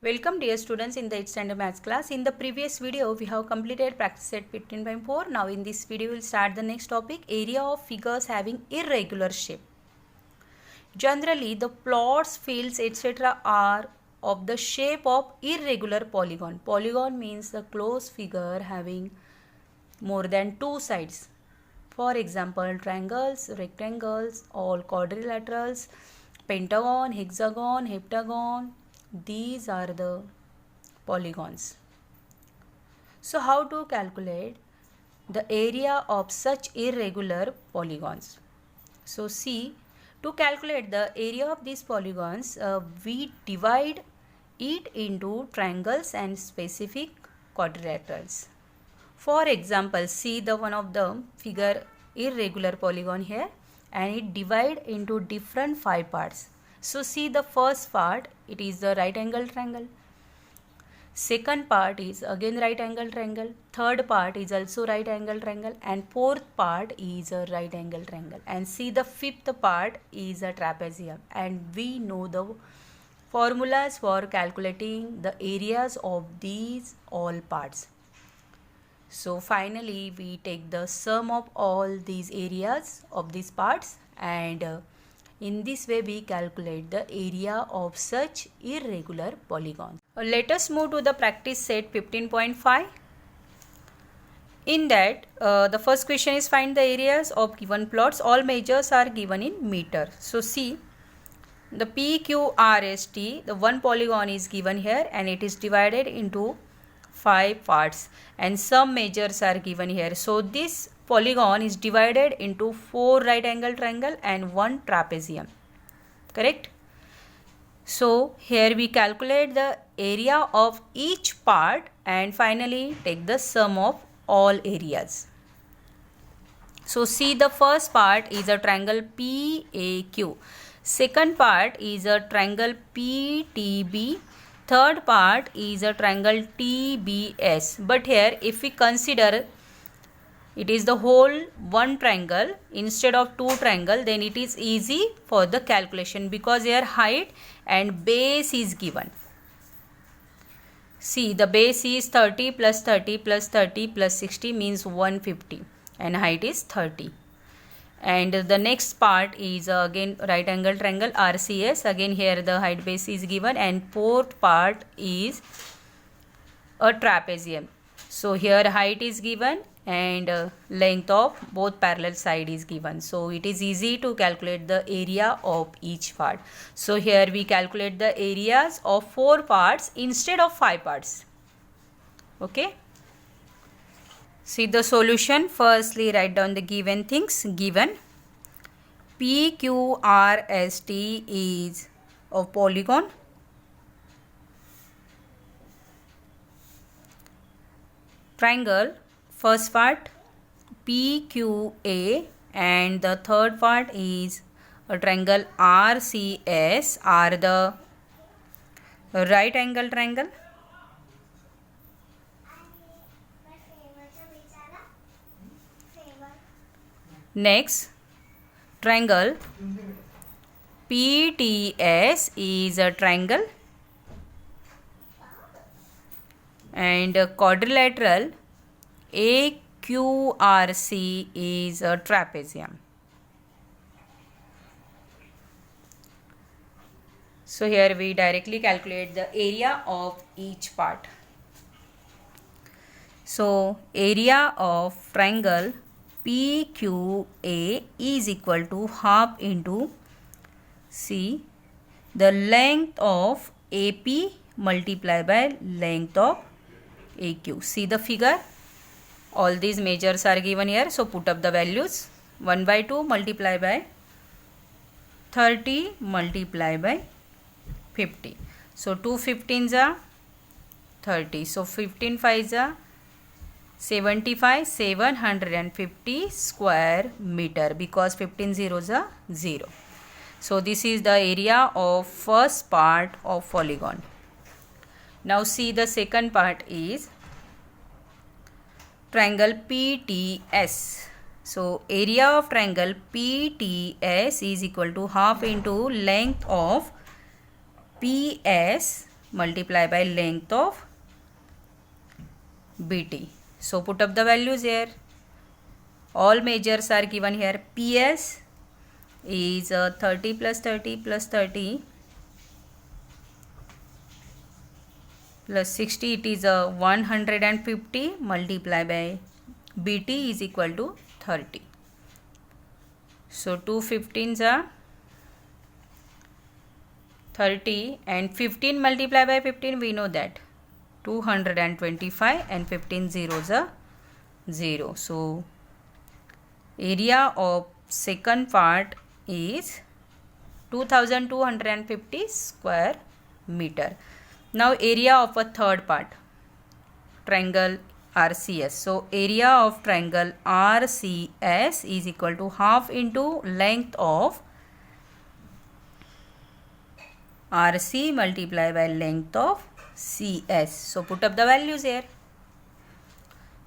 Welcome dear students in the 8th standard maths class. In the previous video we have completed practice set 15.4. Now in this video we will start the next topic, area of figures having irregular shape. Generally the plots, fields etc. are of the shape of irregular polygon. Polygon means the closed figure having more than two sides. For example, triangles, rectangles, all quadrilaterals, pentagon, hexagon, heptagon. These are the polygons. So how to calculate the area of such irregular polygons? So see, to calculate the area of these polygons, we divide it into triangles and specific quadrilaterals. For example, see the one of the figure irregular polygon here, and it divide into different 5 parts. So see the first part, it is the right angle triangle. Second part is again right angle triangle. Third part is also right angle triangle, and fourth part is a right angle triangle. And see the fifth part is a trapezium. And we know the formulas for calculating the areas of these all parts. So finally we take the sum of all these areas of these parts, and in this way we calculate the area of such irregular polygons. Let us move to the practice set 15.5. In that the first question is find the areas of given plots. All measures are given in meter. So see the PQRST, the one polygon is given here and it is divided into 5 parts and some measures are given here. So this polygon is divided into 4 right angle triangle and 1 trapezium. Correct? So here we calculate the area of each part and finally take the sum of all areas. So see the first part is a triangle PAQ. Second part is a triangle PTB. Third part is a triangle TBS. But here if we consider it is the whole one triangle instead of two triangle, then it is easy for the calculation because here height and base is given. See the base is 30 plus 30 plus 30 plus 60 means 150 and height is 30. And the next part is again right angle triangle RCS. Again here the height base is given and fourth part is a trapezium. So here height is given and length of both parallel side is given. So it is easy to calculate the area of each part. So here we calculate the areas of 4 parts instead of 5 parts. Okay. See the solution. Firstly write down the given things. Given PQRST is of polygon. Triangle, first part PQA and the third part is a triangle RCS are the right angle triangle. Next triangle PTS is a triangle and quadrilateral AQRC is a trapezium. So here we directly calculate the area of each part. So area of triangle PQA is equal to half into see the length of AP multiplied by length of AQ. See the figure. All these measures are given here. So put up the values. 1 by 2 multiply by 30 multiply by 50. So 2 15s are 30. So 15 5s are 75, 750 square meter because 15 zeros are 0. So this is the area of first part of polygon. Now see the second part is triangle PTS. So area of triangle PTS is equal to half into length of PS multiply by length of BT. So put up the values here. All measures are given here. PS is 30 plus 30 plus 30 plus 60, it is 150 multiply by BT is equal to 30. So 2 15s are 30 and 15 multiply by 15, we know that 225 and 15 zeros are 0. So area of second part is 2250 square meter. Now area of a third part, triangle RCS. So area of triangle RCS is equal to half into length of RC multiply by length of CS. So put up the values here.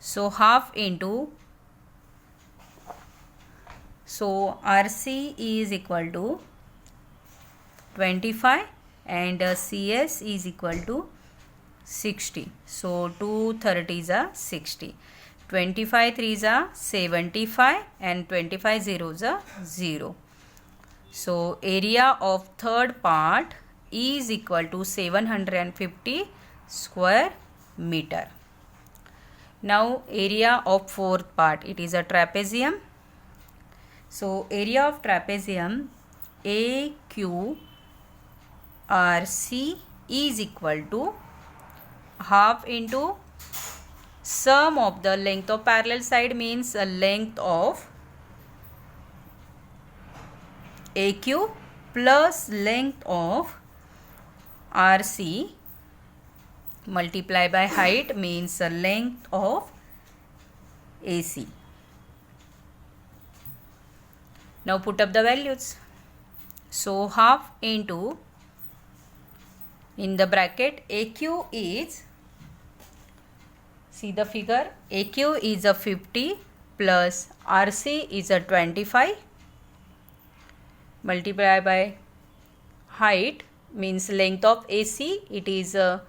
So half into, so RC is equal to 25 and CS is equal to 60. So 2 30s are 60. 25 3s are 75 and 25 zeros are 0. So area of third part is equal to 750 square meter. Now area of fourth part, it is a trapezium. So area of trapezium AQRC is equal to half into sum of the length of parallel side, means a length of AQ plus length of RC multiply by height, means a length of AC. Now put up the values. So half into, in the bracket, AQ is, see the figure, AQ is a 50 plus RC is a 25 multiply by height, means length of AC, it is a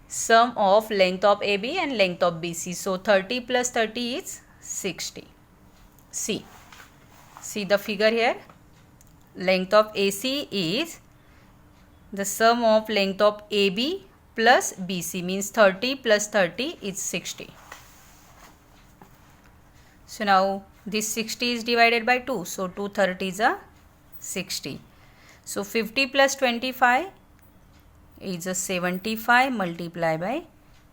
sum of length of AB and length of BC. So 30 plus 30 is 60. See the figure here. Length of AC is the sum of length of AB plus BC, means 30 plus 30 is 60. So now this 60 is divided by 2. So 2 30s are 60. So 50 plus 25 is a 75 multiply by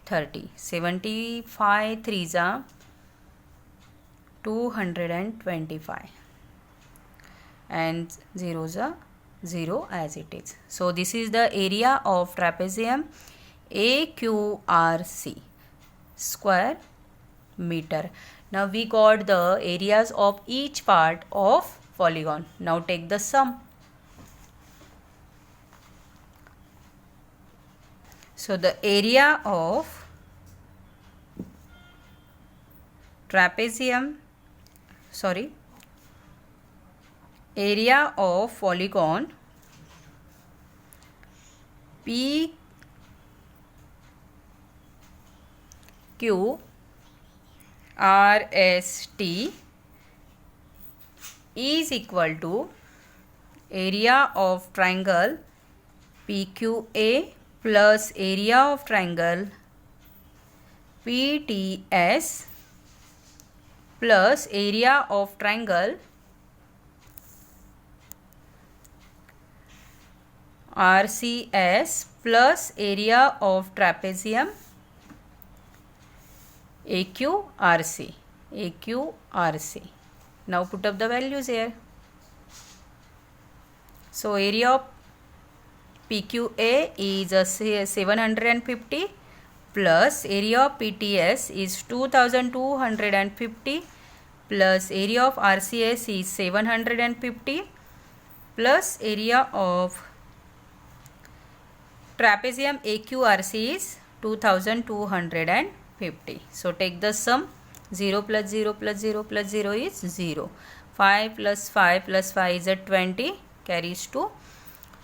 30. 75 3s are 225 and zeros are 0 as it is. So this is the area of trapezium AQRC square meter. Now we got the areas of each part of polygon. Now take the sum. So the area of area of polygon PQRST is equal to area of triangle PQA plus area of triangle PTS plus area of triangle RCS plus area of trapezium AQRC. Now put up the values here. So area of PQA is 750 plus area of PTS is 2250 plus area of RCS is 750 plus area of trapezium AQRC is 2250. So take the sum. 0 plus 0 plus 0 plus 0 is 0. 5 plus 5 plus 5 is a 20, carries to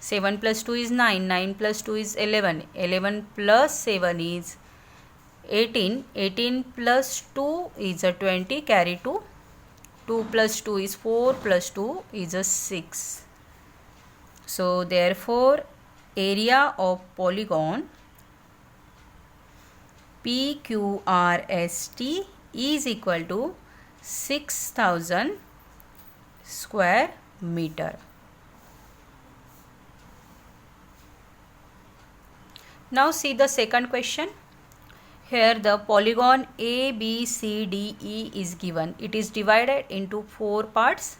7 plus 2 is 9, 9 plus 2 is 11, 11 plus 7 is 18, 18 plus 2 is a 20, carry 2, 2 plus 2 is 4, plus 2 is a 6. So therefore area of polygon PQRST is equal to 6000 square meter. Now see the second question. Here the polygon ABCDE is given. It is divided into 4 parts.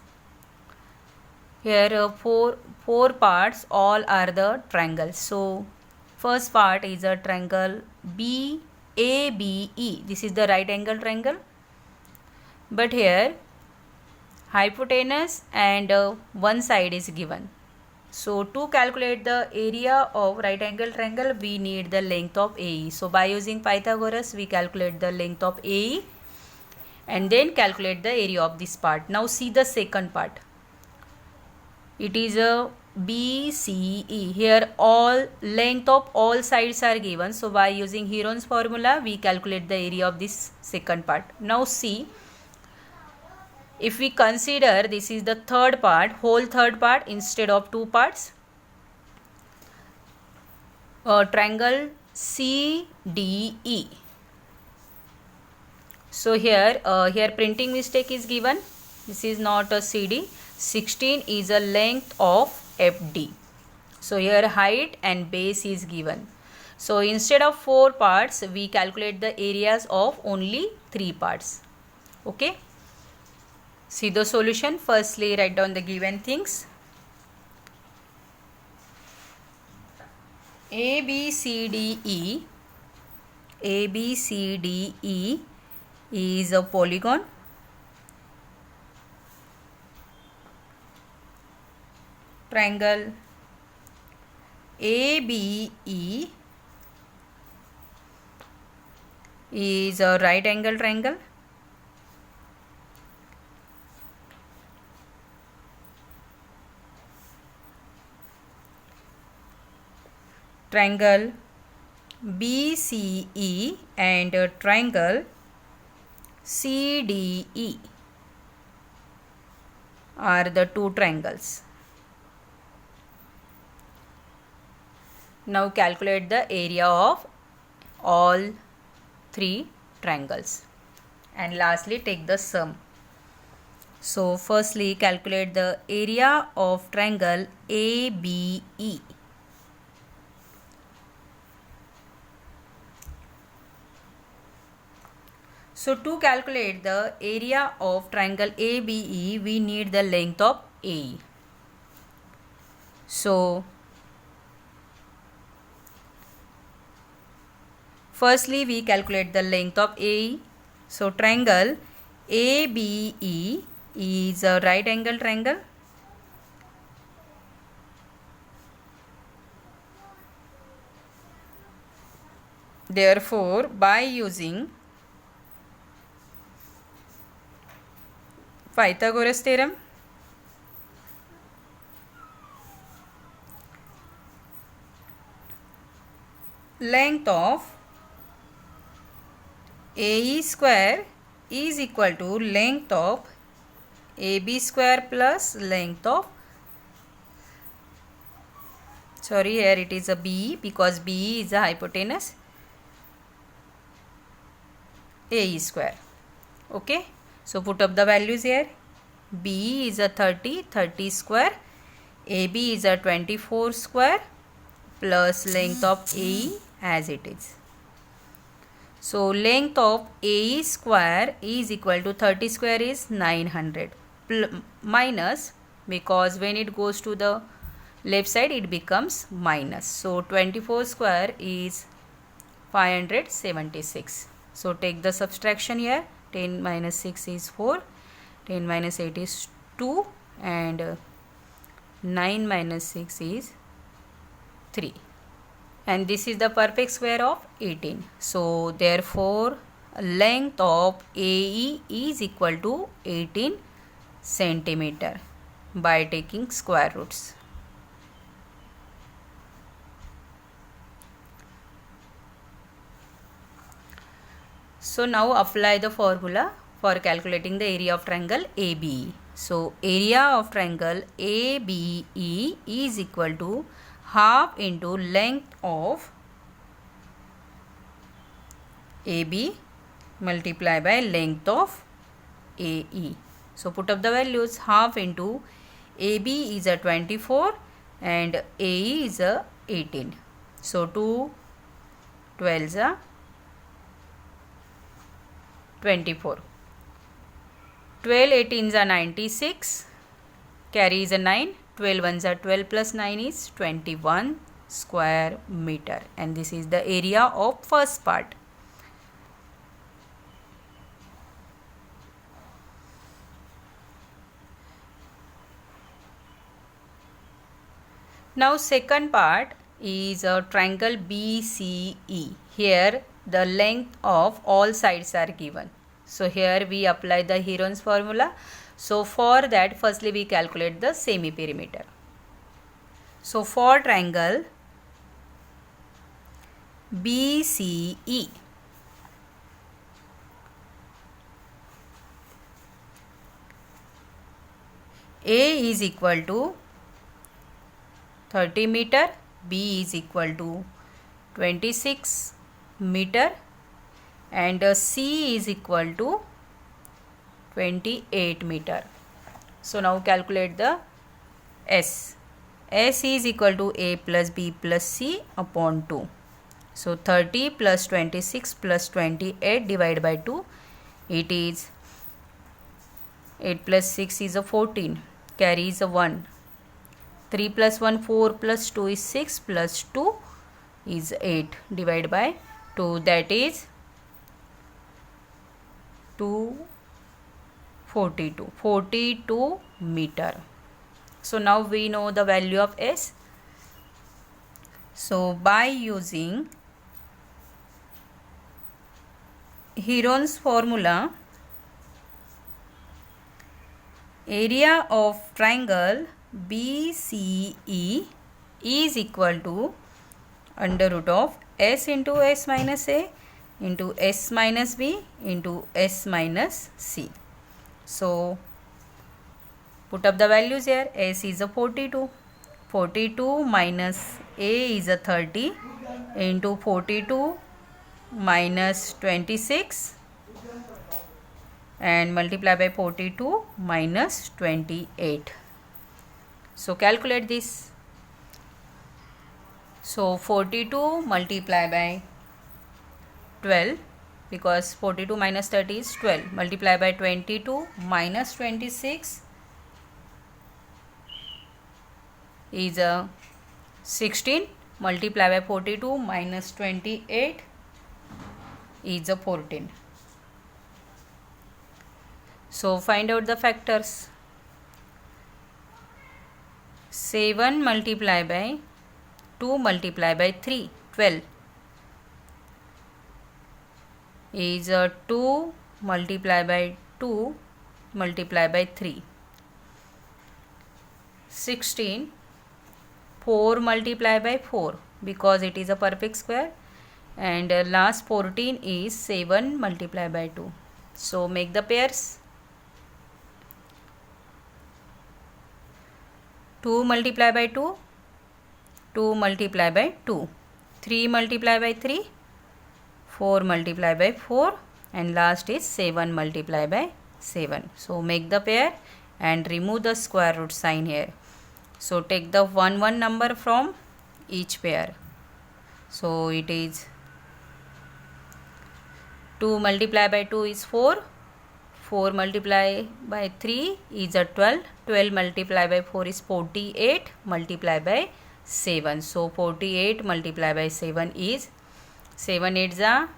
Here four parts, all are the triangles. So first part is a triangle BABE. This is the right angle triangle. But here hypotenuse and one side is given. So to calculate the area of right angle triangle, we need the length of AE. So by using Pythagoras, we calculate the length of AE and then calculate the area of this part. Now see the second part. It is a BCE. Here all length of all sides are given. So by using Heron's formula, we calculate the area of this second part. Now see, if we consider this is the third part, whole third part instead of 2 parts, triangle CDE. So here printing mistake is given. This is not a CD. 16 is a length of FD. So here height and base is given. So instead of 4 parts, we calculate the areas of only 3 parts. Okay. See the solution. Firstly, write down the given things. ABCDE is a polygon. Triangle ABE is a right angle triangle. Triangle BCE and triangle CDE are the 2 triangles. Now calculate the area of all 3 triangles and lastly take the sum. So firstly calculate the area of triangle ABE. So to calculate the area of triangle ABE, we need the length of AE. So firstly we calculate the length of AE. So triangle ABE is a right angle triangle. Therefore by using Pythagoras theorem, length of AE square is equal to length of AB square plus length of, here it is a BE because BE is a hypotenuse, AE square. Okay. So put up the values here. BE is a 30 square, AB is a 24 square plus length of AE as it is. So length of AE square is equal to 30 square is 900 minus, because when it goes to the left side it becomes minus. So 24 square is 576. So take the subtraction here. 10 minus 6 is 4, 10 minus 8 is 2 and 9 minus 6 is 3. And this is the perfect square of 18. So therefore length of AE is equal to 18 centimeter by taking square roots. So now apply the formula for calculating the area of triangle ABE. So area of triangle ABE is equal to half into length of AB multiplied by length of AE. So put up the values. Half into AB is a 24 and AE is a 18. So 2 12s are 24. 12 18s are 96. Carry is a 9. 12 ones are 12 plus 9 is 21 square meter. And this is the area of first part. Now second part is a triangle BCE. Here the length of all sides are given. So here we apply the Heron's formula. So for that firstly we calculate the semi-perimeter. So for triangle BCE, A is equal to 30 meter, B is equal to 26 meter and C is equal to 28 meter. So now calculate the S. S is equal to A plus B plus C upon 2. So 30 plus 26 plus 28 divided by 2. It is 8 plus 6 is a 14. Carry is a 1. 3 plus 1 4 plus 2 is 6 plus 2 is 8 divided by 2, that is 42 meter. So now we know the value of S. So by using Heron's formula, area of triangle BCE is equal to under root of S into S minus A into S minus B into S minus C. So put up the values here. S is a 42. 42 minus A is a 30 into 42 minus 26 and multiply by 42 minus 28. So calculate this. So 42 multiply by 12, because 42 minus 30 is 12, multiply by 22 minus 26 is a 16, multiply by 42 minus 28 is a 14. So find out the factors. 7 multiply by 2 multiply by 3, 12 is a 2 multiply by 2 multiply by 3. 16, 4 multiply by 4 because it is a perfect square, and last 14 is 7 multiply by 2. So make the pairs. 2 multiply by 2, 2 multiply by 2, 3 multiply by 3, 4 multiply by 4, and last is 7 multiply by 7. So make the pair and remove the square root sign here. So take the 1 number from each pair. So it is 2 multiply by 2 is 4. 4 multiply by 3 is a 12. 12 multiply by 4 is 48 multiply by 7. So 48 multiply by 7 is 7 8s are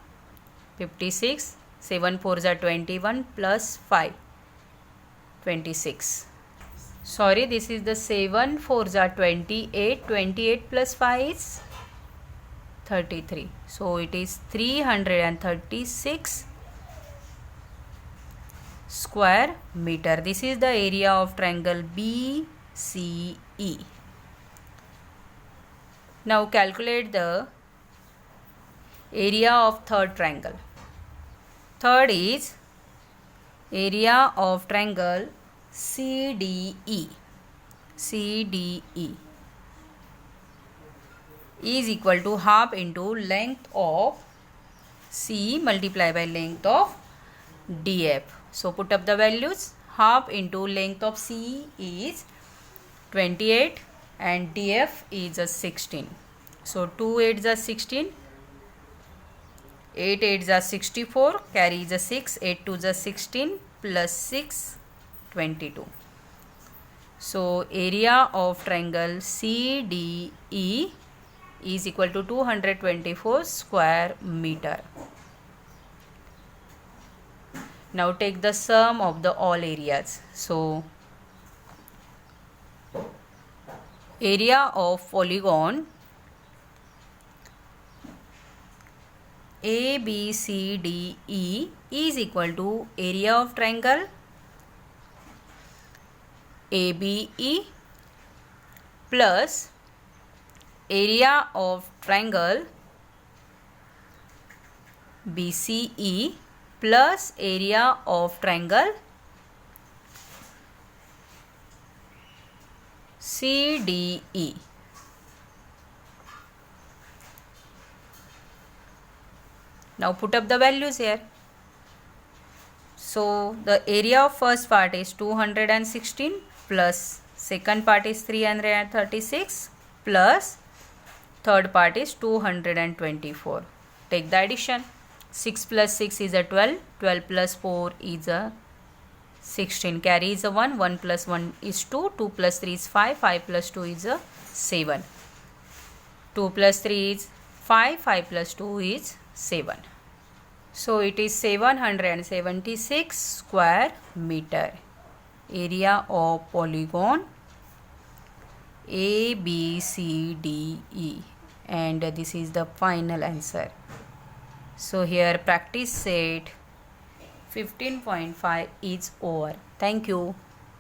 56. 7 4s are 21 plus 5 26. Sorry, this is the 7 4s are 28. 28 plus 5 is 33. So it is 336 square meter. This is the area of triangle BCE. Now calculate the area of third triangle. Third is area of triangle CDE. CDE is equal to half into length of C multiplied by length of DF. So put up the values. Half into length of C is 28 and DF is a 16. So 2 8s are 16, 8 8s are 64, carry is a 6, 8 2s are 16 plus 6 22. So area of triangle CDE is equal to 224 square meter. Now take the sum of the all areas. So area of polygon ABCDE is equal to area of triangle ABE plus area of triangle BCE plus area of triangle CDE. Now put up the values here. So the area of first part is 216 plus second part is 336 plus third part is 224. Take the addition. 6 plus 6 is a 12, 12 plus 4 is a 16, carry is a 1, 1 plus 1 is 2, 2 plus 3 is 5, 5 plus 2 is a 7, 2 plus 3 is 5, 5 plus 2 is 7. So it is 776 square meter. Area of polygon ABCDE, and this is the final answer. So here practice set 15.5 is over. Thank you.